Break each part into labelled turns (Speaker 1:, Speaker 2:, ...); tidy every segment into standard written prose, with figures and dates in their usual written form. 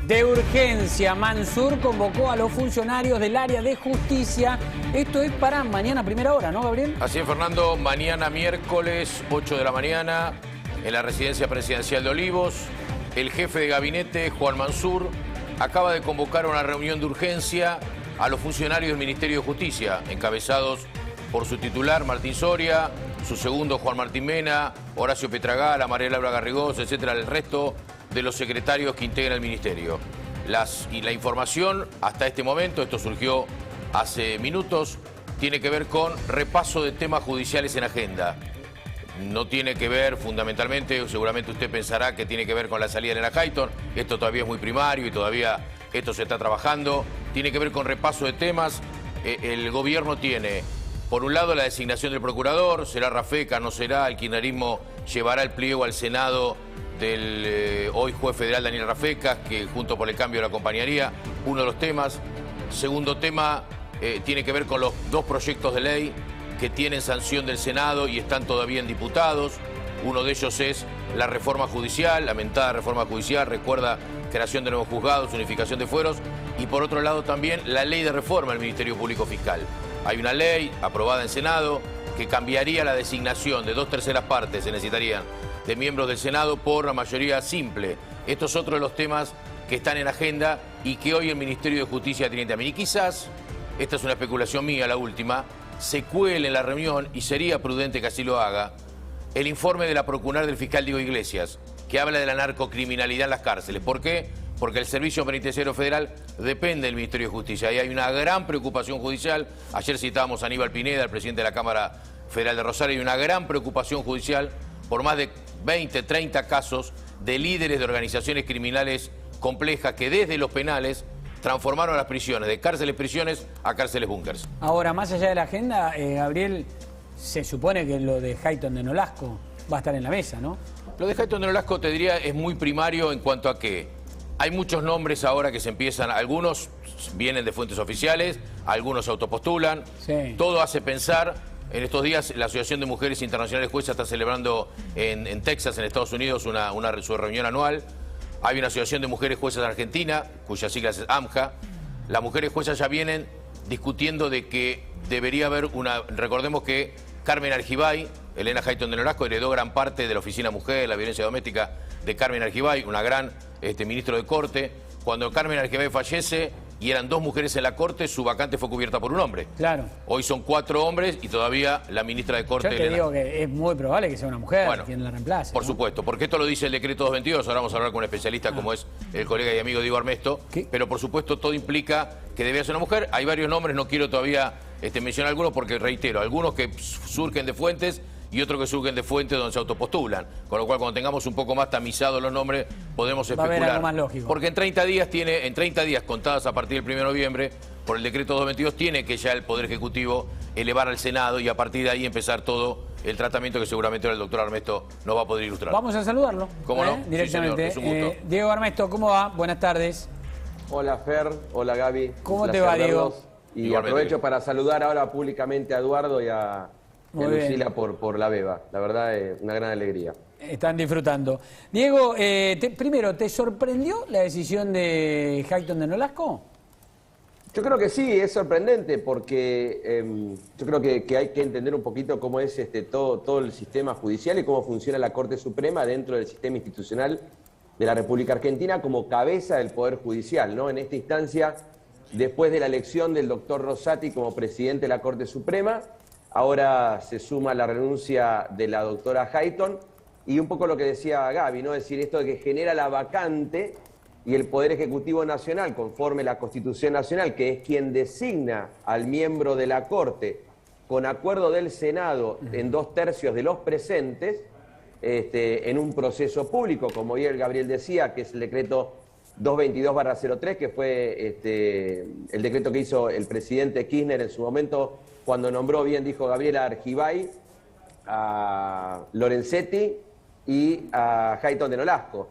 Speaker 1: De urgencia, Mansur convocó a los funcionarios del área de justicia. Esto es para mañana a primera hora, ¿no, Gabriel?
Speaker 2: Así es, Fernando. Mañana miércoles, 8 de la mañana, en la residencia presidencial de Olivos, el jefe de gabinete, Juan Mansur, acaba de convocar una reunión de urgencia a los funcionarios del Ministerio de Justicia, encabezados por su titular, Martín Soria, su segundo, Juan Martín Mena, Horacio Petragala, María Laura Garrigós, etcétera, el resto de los secretarios que integran el Ministerio. La información hasta este momento, esto surgió hace minutos, tiene que ver con repaso de temas judiciales en agenda. No tiene que ver fundamentalmente, seguramente usted pensará que tiene que ver con la salida de Elena Hayton. Esto todavía es muy primario y todavía esto se está trabajando. Tiene que ver con repaso de temas. El gobierno tiene, por un lado, la designación del procurador. ¿Será Rafecas? ¿No será? El kirchnerismo llevará el pliego al Senado del hoy juez federal Daniel Rafecas, que junto por el cambio lo acompañaría. Uno de los temas. Segundo tema, tiene que ver con los dos proyectos de ley que tienen sanción del Senado y están todavía en diputados. Uno de ellos es la reforma judicial, lamentada reforma judicial, recuerda creación de nuevos juzgados, unificación de fueros, y por otro lado también la ley de reforma del Ministerio Público Fiscal. Hay una ley aprobada en Senado que cambiaría la designación de 2/3 partes, se necesitarían, de miembros del Senado por la mayoría simple. Estos son otros de los temas que están en agenda y que hoy el Ministerio de Justicia tiene también. Y quizás, esta es una especulación mía, la última, se cuele en la reunión, y sería prudente que así lo haga, el informe de la procurar del fiscal Diego Iglesias, que habla de la narcocriminalidad en las cárceles. ¿Por qué? Porque el Servicio Penitenciario Federal depende del Ministerio de Justicia y hay una gran preocupación judicial. Ayer citábamos a Aníbal Pineda, el presidente de la Cámara Federal de Rosario, y una gran preocupación judicial por más de 20, 30 casos de líderes de organizaciones criminales complejas que desde los penales transformaron las prisiones, de cárceles-prisiones a cárceles-búnkers.
Speaker 1: Ahora, más allá de la agenda, Gabriel, se supone que lo de Hayton de Nolasco va a estar en la mesa, ¿no?
Speaker 2: Lo de Hayton de Nolasco, te diría, es muy primario en cuanto a que hay muchos nombres ahora que se empiezan, algunos vienen de fuentes oficiales, algunos se autopostulan, sí. Todo hace pensar. En estos días la Asociación de Mujeres Internacionales Juezas está celebrando en Texas, en Estados Unidos, su reunión anual. Hay una asociación de mujeres juezas de Argentina, cuya sigla es AMJA. Las mujeres juezas ya vienen discutiendo de que debería haber una... Recordemos que Carmen Argibay, Elena Hayton de Nolasco, heredó gran parte de la Oficina Mujer, la violencia doméstica de Carmen Argibay, una gran ministro de Corte. Cuando Carmen Argibay fallece y eran 2 mujeres en la Corte, su vacante fue cubierta por un hombre. Claro. Hoy son 4 hombres y todavía la ministra de Corte...
Speaker 1: Yo te digo que es muy probable que sea una mujer quien la reemplace.
Speaker 2: Por supuesto, porque esto lo dice el decreto 222, ahora vamos a hablar con un especialista como es el colega y amigo Diego Armesto, pero por supuesto todo implica que debe ser una mujer. Hay varios nombres, no quiero todavía mencionar algunos porque, reitero, algunos que surgen de fuentes y otros que surgen de fuentes donde se autopostulan. Con lo cual, cuando tengamos un poco más tamizados los nombres, podemos especular. Va a haber algo más lógico. Porque en 30 días contadas a partir del 1 de noviembre, por el decreto 222, tiene que ya el Poder Ejecutivo elevar al Senado y a partir de ahí empezar todo el tratamiento que seguramente ahora el doctor Armesto nos va a poder ilustrar.
Speaker 1: Vamos a saludarlo.
Speaker 2: ¿Cómo no?
Speaker 1: Directamente.
Speaker 2: Sí, señor, es un gusto.
Speaker 1: Diego Armesto, ¿cómo va? Buenas tardes.
Speaker 3: Hola Fer, hola Gaby.
Speaker 1: ¿Cómo te va, Diego?
Speaker 3: Y aprovecho para saludar ahora públicamente a Eduardo y a Lucila por la beba. La verdad es una gran alegría.
Speaker 1: Están disfrutando. Diego, primero, ¿te sorprendió la decisión de Hayton de Nolasco?
Speaker 3: Yo creo que sí, es sorprendente porque yo creo que hay que entender un poquito cómo es todo el sistema judicial y cómo funciona la Corte Suprema dentro del sistema institucional de la República Argentina como cabeza del Poder Judicial, ¿no? En esta instancia, después de la elección del doctor Rosati como presidente de la Corte Suprema, ahora se suma la renuncia de la doctora Hayton y un poco lo que decía Gaby, ¿no? Es decir, esto de que genera la vacante y el Poder Ejecutivo Nacional, conforme la Constitución Nacional, que es quien designa al miembro de la Corte con acuerdo del Senado en 2/3 de los presentes, en un proceso público, como bien Gabriel decía, que es el decreto 222/03, que fue el decreto que hizo el presidente Kirchner en su momento, cuando nombró, bien dijo Gabriela, Argibay, a Lorenzetti y a Hayton de Nolasco.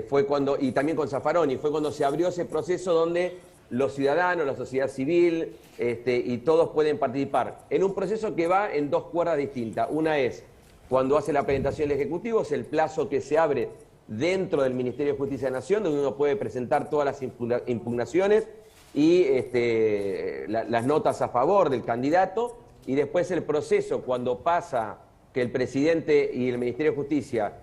Speaker 3: Fue cuando, y también con Zaffaroni, fue cuando se abrió ese proceso donde los ciudadanos, la sociedad civil y todos pueden participar en un proceso que va en 2 cuerdas distintas. Una es cuando hace la presentación del Ejecutivo, es el plazo que se abre dentro del Ministerio de Justicia de la Nación, donde uno puede presentar todas las impugnaciones y las notas a favor del candidato, y después el proceso, cuando pasa que el presidente y el Ministerio de Justicia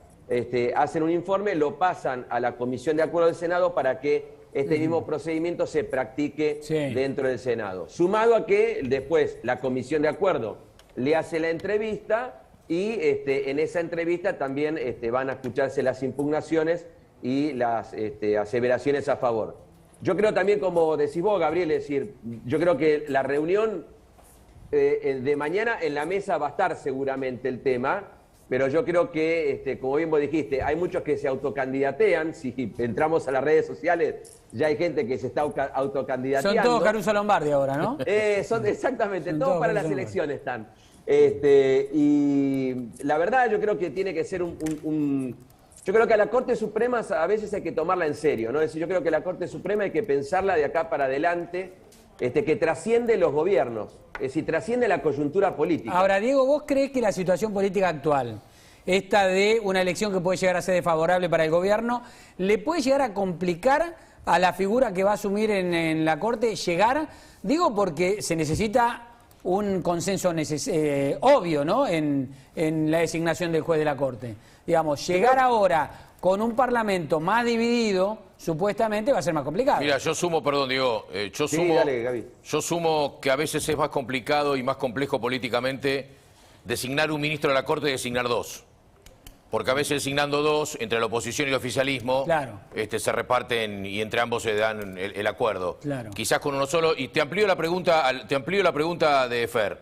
Speaker 3: hacen un informe, lo pasan a la Comisión de Acuerdo del Senado para que este mismo procedimiento se practique dentro del Senado. Sumado a que después la Comisión de Acuerdo le hace la entrevista y en esa entrevista también van a escucharse las impugnaciones y las aseveraciones a favor. Yo creo también, como decís vos, Gabriel, es decir, yo creo que la reunión de mañana en la mesa va a estar seguramente el tema, pero yo creo que, como bien vos dijiste, hay muchos que se autocandidatean. Si entramos a las redes sociales, ya hay gente que se está autocandidateando.
Speaker 1: Son todos Caruso Lombardi ahora, ¿no?
Speaker 3: Son exactamente,
Speaker 1: son
Speaker 3: todos para las elecciones están. Y la verdad yo creo que tiene que ser yo creo que a la Corte Suprema a veces hay que tomarla en serio, ¿no? Es decir, yo creo que la Corte Suprema hay que pensarla de acá para adelante, que trasciende los gobiernos, es decir, trasciende la coyuntura política.
Speaker 1: Ahora, Diego, ¿vos crees que la situación política actual, esta de una elección que puede llegar a ser desfavorable para el gobierno, le puede llegar a complicar a la figura que va a asumir en la Corte llegar? Digo porque se necesita un consenso obvio, ¿no?, en la designación del juez de la Corte. Digamos, llegar ahora con un Parlamento más dividido, supuestamente va a ser más complicado.
Speaker 2: Mira, yo sumo, perdón, Diego,
Speaker 3: Dale, Gaby.
Speaker 2: yo sumo que a veces es más complicado y más complejo políticamente designar un ministro de la Corte y designar dos. Porque a veces designando dos, entre la oposición y el oficialismo,
Speaker 1: claro,
Speaker 2: se reparten y entre ambos se dan el acuerdo.
Speaker 1: Claro.
Speaker 2: Quizás con uno solo. Y te amplío la pregunta de Fer.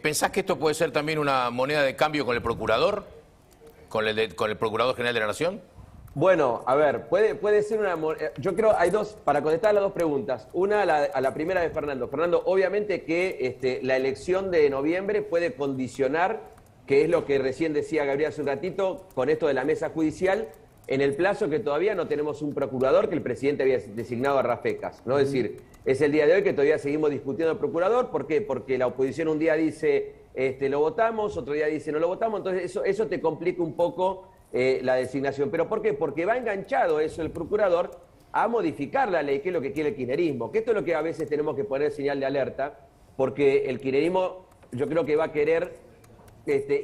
Speaker 2: ¿Pensás que esto puede ser también una moneda de cambio con el procurador? ¿Con el Procurador General de la Nación?
Speaker 3: Bueno, a ver, puede ser una... Yo creo hay dos, para contestar las dos preguntas. Una a la primera de Fernando. Fernando, obviamente que la elección de noviembre puede condicionar, que es lo que recién decía Gabriel hace un ratito, con esto de la mesa judicial, en el plazo que todavía no tenemos un procurador, que el presidente había designado a Rafecas, ¿no? Es decir, es el día de hoy que todavía seguimos discutiendo el procurador. ¿Por qué? Porque la oposición un día dice lo votamos, otro día dice no lo votamos, entonces eso te complica un poco la designación. ¿Pero por qué? Porque va enganchado eso el procurador a modificar la ley, que es lo que quiere el kirchnerismo, que esto es lo que a veces tenemos que poner señal de alerta, porque el kirchnerismo yo creo que va a querer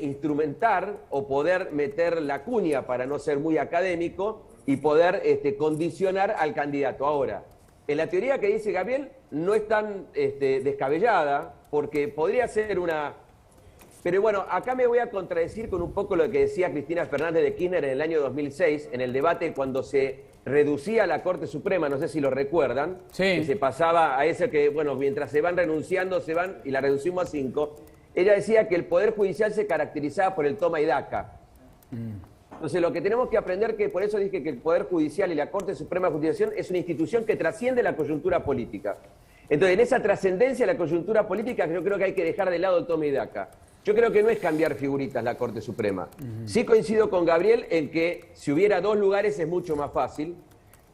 Speaker 3: instrumentar o poder meter la cuña, para no ser muy académico, y poder condicionar al candidato. Ahora, en la teoría que dice Gabriel no es tan descabellada, porque podría ser una... Pero bueno, acá me voy a contradecir con un poco lo que decía Cristina Fernández de Kirchner en el año 2006, en el debate cuando se reducía la Corte Suprema, no sé si lo recuerdan, que se pasaba a ese que, bueno, mientras se van renunciando, se van, y la reducimos a 5. Ella decía que el Poder Judicial se caracterizaba por el toma y daca. Entonces, lo que tenemos que aprender, que por eso dije que el Poder Judicial y la Corte Suprema de Justicia es una institución que trasciende la coyuntura política. Entonces, en esa trascendencia de la coyuntura política, yo creo que hay que dejar de lado el toma y daca. Yo creo que no es cambiar figuritas la Corte Suprema. Sí coincido con Gabriel en que si hubiera dos lugares es mucho más fácil,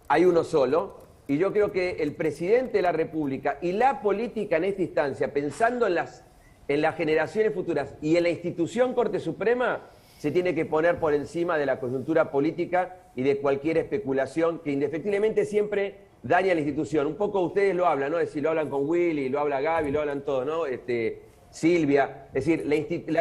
Speaker 3: hay uno solo, y yo creo que el presidente de la República y la política en esta instancia, pensando en las generaciones futuras y en la institución Corte Suprema, se tiene que poner por encima de la coyuntura política y de cualquier especulación que indefectiblemente siempre daña a la institución. Un poco ustedes lo hablan, ¿no? Es decir, lo hablan con Willy, lo habla Gaby, lo hablan todos, ¿no? Silvia, es decir,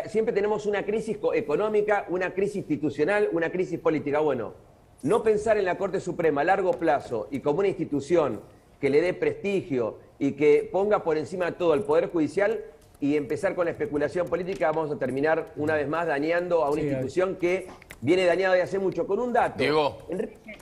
Speaker 3: siempre tenemos una crisis económica, una crisis institucional, una crisis política. Bueno, no pensar en la Corte Suprema a largo plazo y como una institución que le dé prestigio y que ponga por encima de todo el Poder Judicial y empezar con la especulación política, vamos a terminar una vez más dañando a una institución que viene dañada de hace mucho. Con un dato,
Speaker 2: Diego.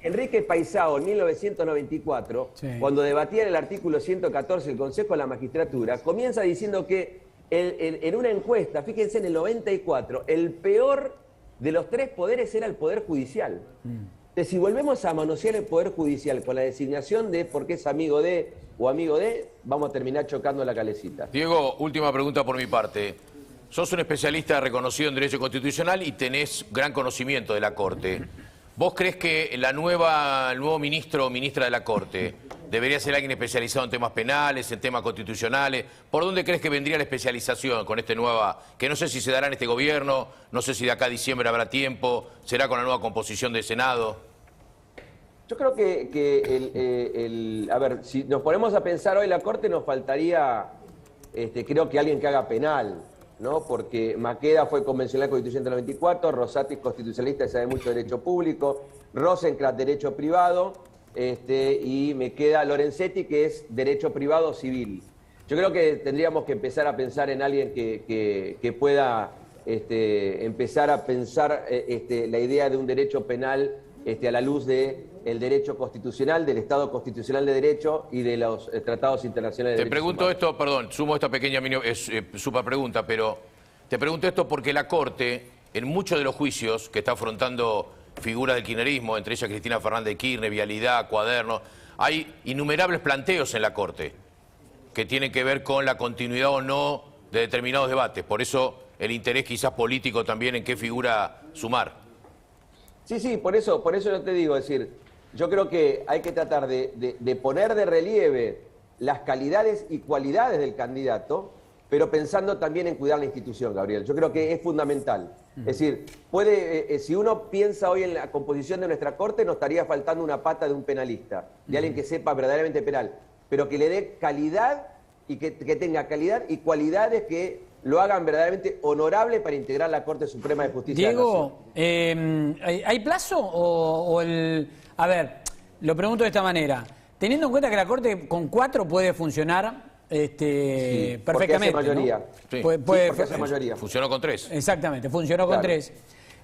Speaker 3: Enrique Paisao en 1994, cuando debatía el artículo 114 del Consejo de la Magistratura, comienza diciendo que en una encuesta, fíjense, en el 94, el peor de los tres poderes era el Poder Judicial. Entonces, si volvemos a manosear el Poder Judicial con la designación de porque es amigo de o amigo de, vamos a terminar chocando la calecita.
Speaker 2: Diego, última pregunta por mi parte. Sos un especialista reconocido en Derecho Constitucional y tenés gran conocimiento de la Corte. ¿Vos crees que el nuevo ministro o ministra de la Corte debería ser alguien especializado en temas penales, en temas constitucionales? ¿Por dónde crees que vendría la especialización con este nueva, que no sé si se dará en este gobierno, no sé si de acá a diciembre habrá tiempo, será con la nueva composición del Senado?
Speaker 3: Yo creo a ver, si nos ponemos a pensar hoy la Corte, nos faltaría, creo que alguien que haga penal, ¿no? Porque Maqueda fue convencional constituyente en el 94, Rosati constitucionalista y sabe mucho de derecho público, Rosencrantz derecho privado, y me queda Lorenzetti, que es derecho privado civil. Yo creo que tendríamos que empezar a pensar en alguien que pueda empezar a pensar la idea de un derecho penal a la luz del derecho constitucional, del Estado constitucional de derecho y de los tratados internacionales de
Speaker 2: derechos
Speaker 3: humanos.
Speaker 2: Te pregunto esto, perdón, sumo esta pequeña super pregunta, pero te pregunto esto porque la Corte, en muchos de los juicios que está afrontando figuras del kirchnerismo, entre ellas Cristina Fernández de Kirchner, Vialidad, Cuaderno, hay innumerables planteos en la Corte que tienen que ver con la continuidad o no de determinados debates. Por eso el interés quizás político también en qué figura sumar.
Speaker 3: Sí, por eso yo te digo, es decir, yo creo que hay que tratar de poner de relieve las calidades y cualidades del candidato, pero pensando también en cuidar la institución, Gabriel. Yo creo que es fundamental. Es decir, si uno piensa hoy en la composición de nuestra Corte, nos estaría faltando una pata de un penalista, de alguien que sepa verdaderamente penal, pero que le dé calidad y que tenga calidad y cualidades que lo hagan verdaderamente honorable para integrar la Corte Suprema de Justicia
Speaker 1: Diego,
Speaker 3: de la Nación.
Speaker 1: ¿hay plazo A ver, lo pregunto de esta manera. Teniendo en cuenta que la Corte con 4 puede funcionar perfectamente,
Speaker 3: porque hace mayoría.
Speaker 1: ¿no?
Speaker 2: Sí.
Speaker 1: Puede,
Speaker 3: porque hace mayoría.
Speaker 2: Funcionó con 3.
Speaker 1: Exactamente, funcionó con 3.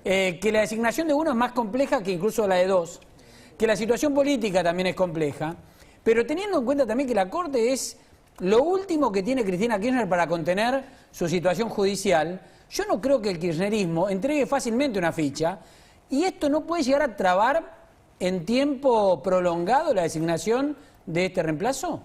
Speaker 1: Que la designación de 1 es más compleja que incluso la de 2. Que la situación política también es compleja. Pero teniendo en cuenta también que la Corte es lo último que tiene Cristina Kirchner para contener su situación judicial, yo no creo que el kirchnerismo entregue fácilmente una ficha, y esto no puede llegar a trabar en tiempo prolongado la designación de este reemplazo.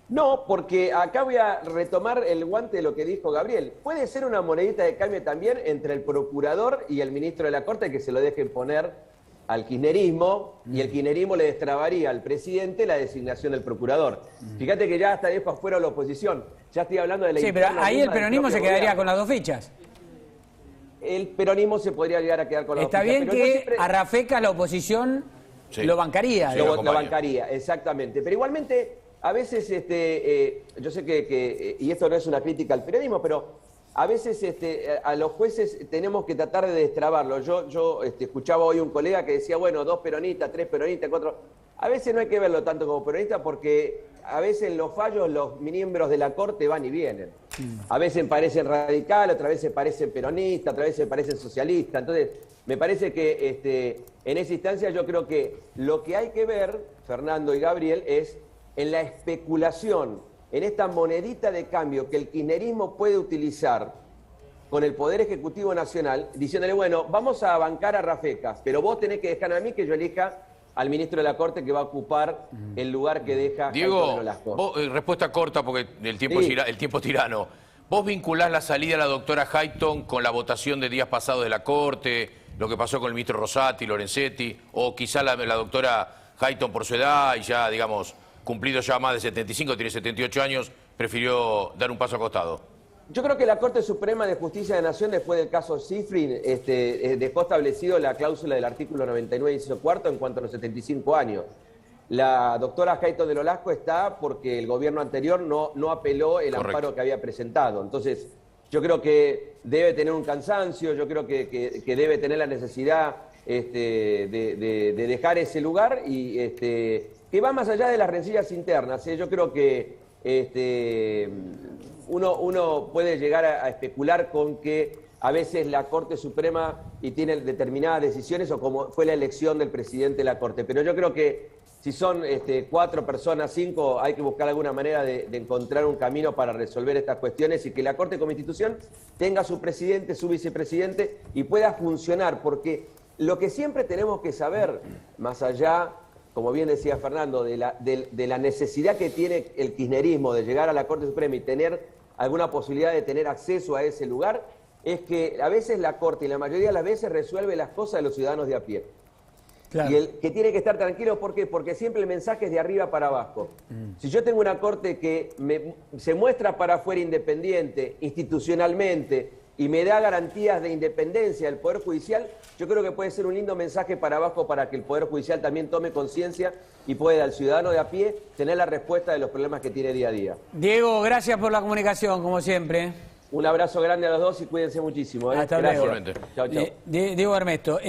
Speaker 3: No, porque acá voy a retomar el guante de lo que dijo Gabriel. Puede ser una monedita de cambio también entre el procurador y el ministro de la Corte, que se lo dejen poner al kirchnerismo, y el kirchnerismo le destrabaría al presidente la designación del procurador. Fíjate que ya hasta dejo afuera la oposición. Ya estoy hablando de la...
Speaker 1: Sí, pero ahí el peronismo se quedaría con las 2 fichas.
Speaker 3: El peronismo se podría llegar a quedar con las 2 fichas.
Speaker 1: Está bien que a Rafecas la oposición lo bancaría.
Speaker 2: Sí,
Speaker 3: lo bancaría, exactamente. Pero igualmente, a veces, yo sé que y esto no es una crítica al periodismo, pero a veces a los jueces tenemos que tratar de destrabarlo. Yo escuchaba hoy un colega que decía, bueno, 2 peronistas, 3 peronistas, 4... A veces no hay que verlo tanto como peronista, porque a veces en los fallos los miembros de la Corte van y vienen. A veces parecen radicales, otras veces parecen peronistas, otras veces parecen socialistas. Entonces, me parece que en esa instancia yo creo que lo que hay que ver, Fernando y Gabriel, es en la especulación, en esta monedita de cambio que el kirchnerismo puede utilizar con el Poder Ejecutivo Nacional, diciéndole, bueno, vamos a bancar a Rafecas, pero vos tenés que dejar a mí que yo elija al ministro de la Corte que va a ocupar el lugar que deja
Speaker 2: Diego, vos, respuesta corta porque el tiempo es tirano. ¿Vos vinculás la salida de la doctora Hayton con la votación de días pasados de la Corte, lo que pasó con el ministro Rosati, Lorenzetti, o quizá la doctora Hayton por su edad y ya, digamos, cumplido ya más de 75, tiene 78 años, prefirió dar un paso a costado?
Speaker 3: Yo creo que la Corte Suprema de Justicia de la Nación, después del caso Cifrin, dejó establecido la cláusula del artículo 99, inciso cuarto, en cuanto a los 75 años. La doctora Hayton de Nolasco está porque el gobierno anterior no apeló el amparo que había presentado. Entonces, yo creo que debe tener un cansancio, yo creo que debe tener la necesidad de dejar ese lugar y que va más allá de las rencillas internas. Yo creo que uno puede llegar a especular con que a veces la Corte Suprema y tiene determinadas decisiones, o como fue la elección del presidente de la Corte. Pero yo creo que si son 4 personas, 5, hay que buscar alguna manera de encontrar un camino para resolver estas cuestiones y que la Corte como institución tenga su presidente, su vicepresidente y pueda funcionar. Porque lo que siempre tenemos que saber, más allá, como bien decía Fernando, de la necesidad que tiene el kirchnerismo de llegar a la Corte Suprema y tener alguna posibilidad de tener acceso a ese lugar, es que a veces la Corte, y la mayoría de las veces, resuelve las cosas de los ciudadanos de a pie. Claro. Y el que tiene que estar tranquilo, ¿por qué? Porque siempre el mensaje es de arriba para abajo. Si yo tengo una Corte que se muestra para afuera independiente, institucionalmente, y me da garantías de independencia del Poder Judicial, yo creo que puede ser un lindo mensaje para abajo para que el Poder Judicial también tome conciencia y pueda al ciudadano de a pie tener la respuesta de los problemas que tiene día a día.
Speaker 1: Diego, gracias por la comunicación, como siempre.
Speaker 3: Un abrazo grande a los dos y cuídense muchísimo.
Speaker 1: Hasta
Speaker 3: Gracias.
Speaker 1: luego.
Speaker 3: Chao, chao.
Speaker 1: Diego Armesto.